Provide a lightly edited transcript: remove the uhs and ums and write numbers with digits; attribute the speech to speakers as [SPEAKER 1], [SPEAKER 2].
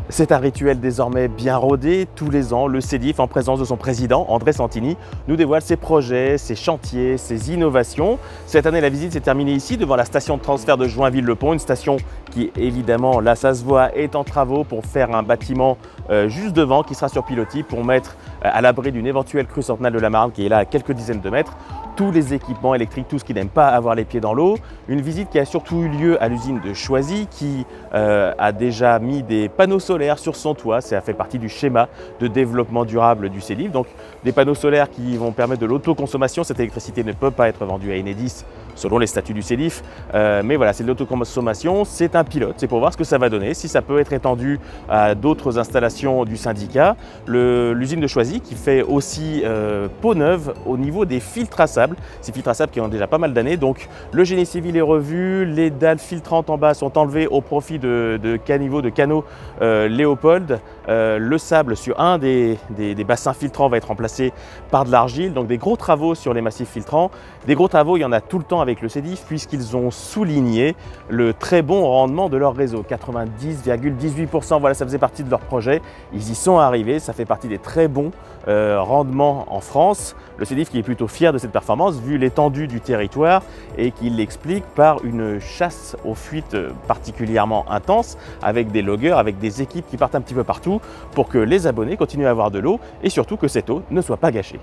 [SPEAKER 1] C'est un rituel désormais bien rodé. Tous les ans, le CEDIF, en présence de son président, André Santini, nous dévoile ses projets, ses chantiers, ses innovations. Cette année, la visite s'est terminée ici, devant la station de transfert de Joinville-le-Pont, une station qui, évidemment, là ça se voit, est en travaux pour faire un bâtiment juste devant qui sera sur pilotis pour mettre à l'abri d'une éventuelle crue centenale de la Marne qui est là à quelques dizaines de mètres tous les équipements électriques, tout ce qui n'aime pas avoir les pieds dans l'eau. Une visite qui a surtout eu lieu à l'usine de Choisy qui a déjà mis des panneaux solaires sur son toit. Ça fait partie du schéma de développement durable du CEDIF. Donc des panneaux solaires qui vont permettre de l'autoconsommation. Cette électricité ne peut pas être vendue à Enedis selon les statuts du CEDIF. Mais voilà, c'est de l'autoconsommation, c'est un pilote, c'est pour voir ce que ça va donner, si ça peut être étendu à d'autres installations du syndicat. L'usine de Choisy qui fait aussi peau neuve au niveau des filtres à sable. Ces filtres à sable qui ont déjà pas mal d'années. Donc le génie civil est revu, les dalles filtrantes en bas sont enlevées au profit de caniveaux, de canaux Léopold. Le sable sur un des bassins filtrants va être remplacé par de l'argile. Donc des gros travaux sur les massifs filtrants. Des gros travaux, il y en a tout le temps avec le CEDIF puisqu'ils ont souligné le très bon rendement de leur réseau. 90,18%, voilà, ça faisait partie de leur projet. Ils y sont arrivés, ça fait partie des très bons rendements en France. Le CEDIF qui est plutôt fier de cette performance vu l'étendue du territoire et qui l'explique par une chasse aux fuites particulièrement intense avec des loggers, avec des équipes qui partent un petit peu partout pour que les abonnés continuent à avoir de l'eau et surtout que cette eau ne soit pas gâchée.